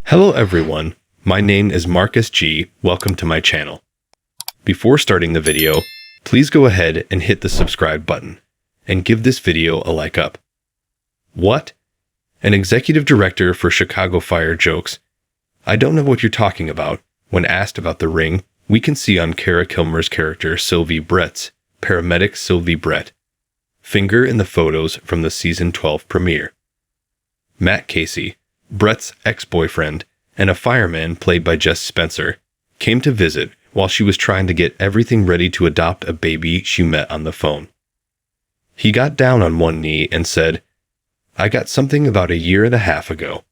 Hello everyone, my name is Marcus G. Welcome to my channel. Before starting the video, please go ahead and hit the subscribe button and give this video a like up. What? An executive director for Chicago Fire jokes, "I don't know what you're talking about," when asked about the ring we can see on Kara Kilmer's character Sylvie Brett's paramedic Sylvie Brett finger in the photos from the season 12 premiere. Matt Casey, Brett's ex-boyfriend and a fireman played by Jess Spencer, came to visit while she was trying to get everything ready to adopt a baby she met on the phone. He got down on one knee and said, "I got something about a year and a half ago,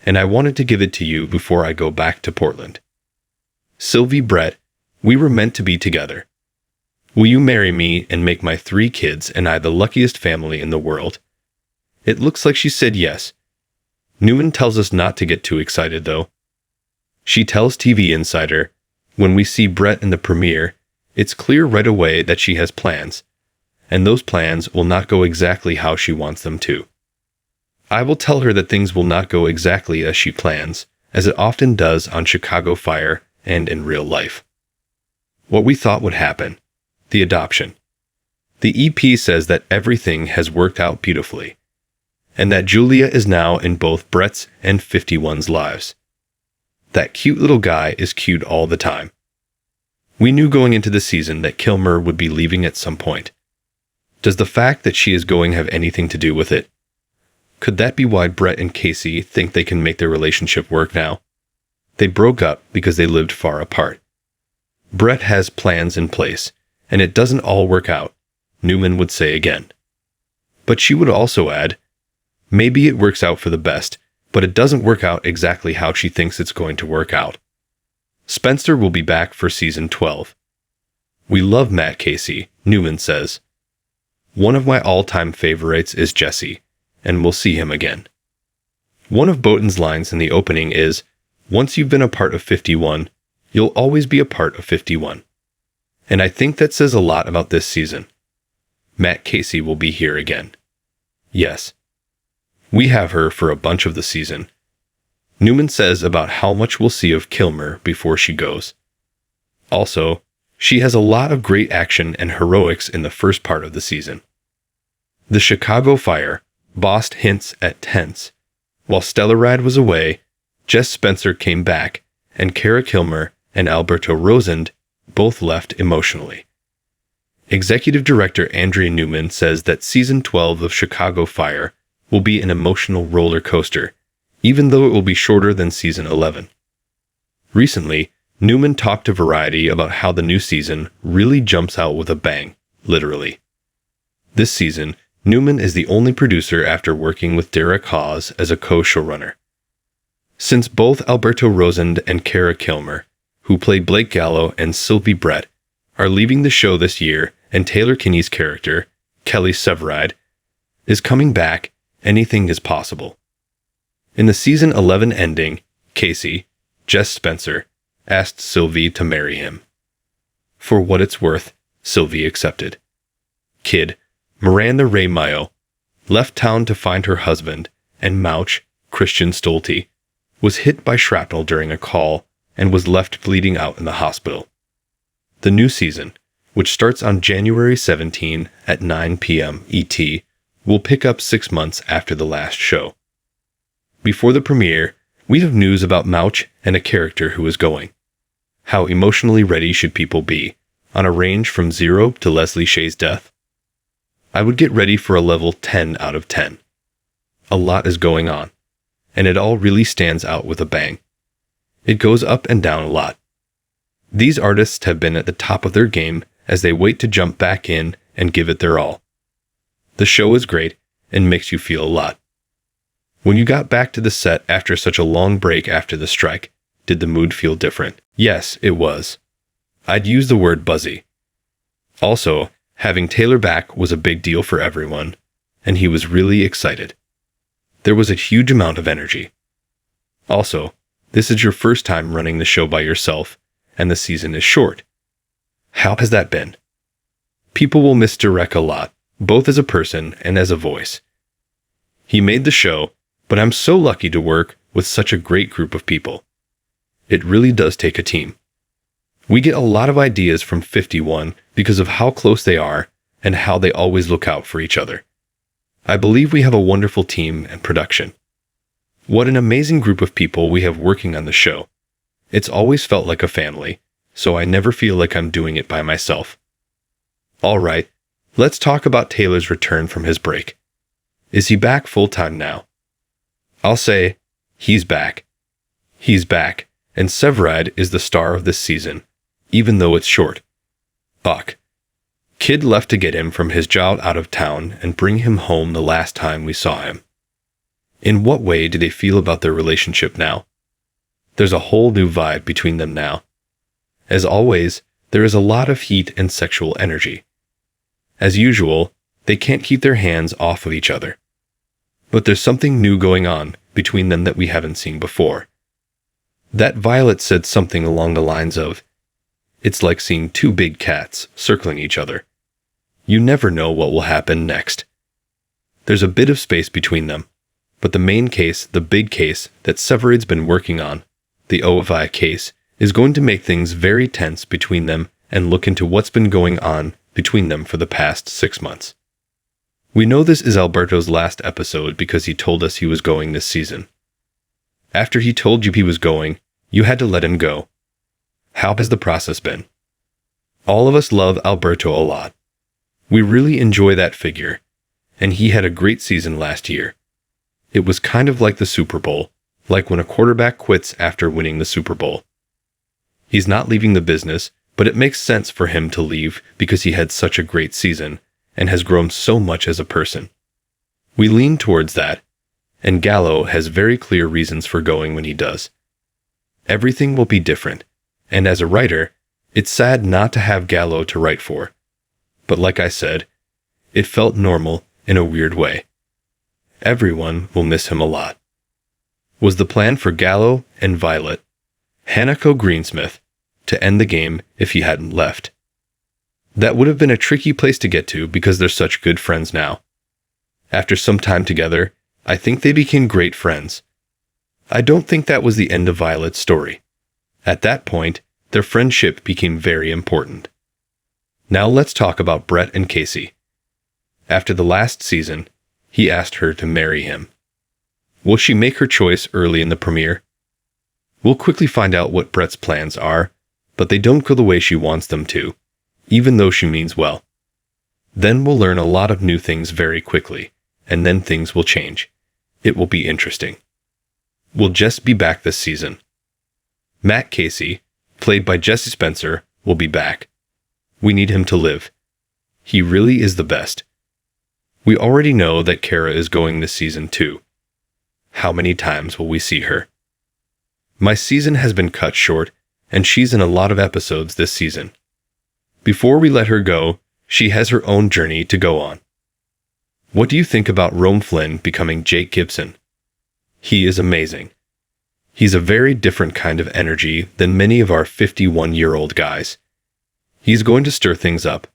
and I wanted to give it to you before I go back to Portland. Sylvie Brett, we were meant to be together. Will you marry me and make my 3 kids and I the luckiest family in the world?" It looks like she said yes. Newman tells us not to get too excited though. She tells TV Insider, "When we see Brett in the premiere, it's clear right away that she has plans, and those plans will not go exactly how she wants them to. I will tell her that things will not go exactly as she plans, as it often does on Chicago Fire and in real life." What we thought would happen. The adoption. The EP says that everything has worked out beautifully, and that Julia is now in both Brett's and 51's lives. That cute little guy is cute all the time. We knew going into the season that Kilmer would be leaving at some point. Does the fact that she is going have anything to do with it? Could that be why Brett and Casey think they can make their relationship work now? They broke up because they lived far apart. Brett has plans in place, and it doesn't all work out, Newman would say again. But she would also add, maybe it works out for the best, but it doesn't work out exactly how she thinks it's going to work out. Spencer will be back for season 12. We love Matt Casey, Newman says. One of my all-time favorites is Jesse, and we'll see him again. One of Bowden's lines in the opening is, "Once you've been a part of 51, you'll always be a part of 51. And I think that says a lot about this season. Matt Casey will be here again. Yes. We have her for a bunch of the season. Newman says about how much we'll see of Kilmer before she goes. Also, she has a lot of great action and heroics in the first part of the season. The Chicago Fire bossed hints at tense. While Stellarad was away, Jess Spencer came back, and Kara Kilmer and Alberto Rosend both left emotionally. Executive Director Andrea Newman says that Season 12 of Chicago Fire will be an emotional roller coaster, even though it will be shorter than Season 11. Recently, Newman talked to Variety about how the new season really jumps out with a bang, literally. This season, Newman is the only producer after working with Derek Hawes as a co-showrunner. Since both Alberto Rosend and Kara Kilmer, who played Blake Gallo and Sylvie Brett, are leaving the show this year, and Taylor Kinney's character, Kelly Severide, is coming back, anything is possible. In the season 11 ending, Casey, Jess Spencer, asked Sylvie to marry him. For what it's worth, Sylvie accepted. Kid, Miranda Ray Mayo, left town to find her husband, and Mouch, Christian Stolte, was hit by shrapnel during a call and was left bleeding out in the hospital. The new season, which starts on January 17 at 9 p.m. ET, will pick up 6 months after the last show. Before the premiere, we have news about Mouch and a character who is going. How emotionally ready should people be, on a range from 0 to Leslie Shea's death? I would get ready for a level 10 out of 10. A lot is going on, and it all really stands out with a bang. It goes up and down a lot. These artists have been at the top of their game as they wait to jump back in and give it their all. The show is great and makes you feel a lot. When you got back to the set after such a long break after the strike, did the mood feel different? Yes, it was. I'd use the word buzzy. Also, having Taylor back was a big deal for everyone, and he was really excited. There was a huge amount of energy. Also, this is your first time running the show by yourself, and the season is short. How has that been? People will miss Derek a lot, both as a person and as a voice. He made the show, but I'm so lucky to work with such a great group of people. It really does take a team. We get a lot of ideas from 51 because of how close they are and how they always look out for each other. I believe we have a wonderful team and production. What an amazing group of people we have working on the show. It's always felt like a family, so I never feel like I'm doing it by myself. All right, let's talk about Taylor's return from his break. Is he back full-time now? I'll say, he's back. He's back, and Severide is the star of this season, even though it's short. Buck. Kid left to get him from his job out of town and bring him home the last time we saw him. In what way do they feel about their relationship now? There's a whole new vibe between them now. As always, there is a lot of heat and sexual energy. As usual, they can't keep their hands off of each other. But there's something new going on between them that we haven't seen before. That Violet said something along the lines of, "It's like seeing two big cats circling each other. You never know what will happen next." There's a bit of space between them, but the main case, the big case that Severide's been working on, the OFI case, is going to make things very tense between them and look into what's been going on between them for the past 6 months. We know this is Alberto's last episode because he told us he was going this season. After he told you he was going, you had to let him go. How has the process been? All of us love Alberto a lot. We really enjoy that figure, and he had a great season last year. It was kind of like the Super Bowl, like when a quarterback quits after winning the Super Bowl. He's not leaving the business, but it makes sense for him to leave because he had such a great season and has grown so much as a person. We lean towards that, and Gallo has very clear reasons for going when he does. Everything will be different, and as a writer, it's sad not to have Gallo to write for. But like I said, it felt normal in a weird way. Everyone will miss him a lot. Was the plan for Gallo and Violet, Hanako Greensmith, to end the game if he hadn't left? That would have been a tricky place to get to because they're such good friends now. After some time together, I think they became great friends. I don't think that was the end of Violet's story. At that point, their friendship became very important. Now let's talk about Brett and Casey. After the last season, he asked her to marry him. Will she make her choice early in the premiere? We'll quickly find out what Brett's plans are, but they don't go the way she wants them to, even though she means well. Then we'll learn a lot of new things very quickly, and then things will change. It will be interesting. We'll just be back this season. Matt Casey, played by Jesse Spencer, will be back. We need him to live. He really is the best. We already know that Kara is going this season too. How many times will we see her? My season has been cut short, and she's in a lot of episodes this season. Before we let her go, she has her own journey to go on. What do you think about Rome Flynn becoming Jake Gibson? He is amazing. He's a very different kind of energy than many of our 51-year-old guys. He's going to stir things up.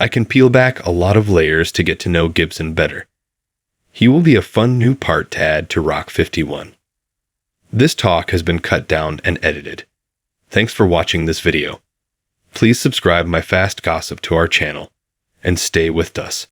I can peel back a lot of layers to get to know Gibson better. He will be a fun new part to add to Rock 51. This talk has been cut down and edited. Thanks for watching this video. Please subscribe my fast gossip to our channel, and stay with us.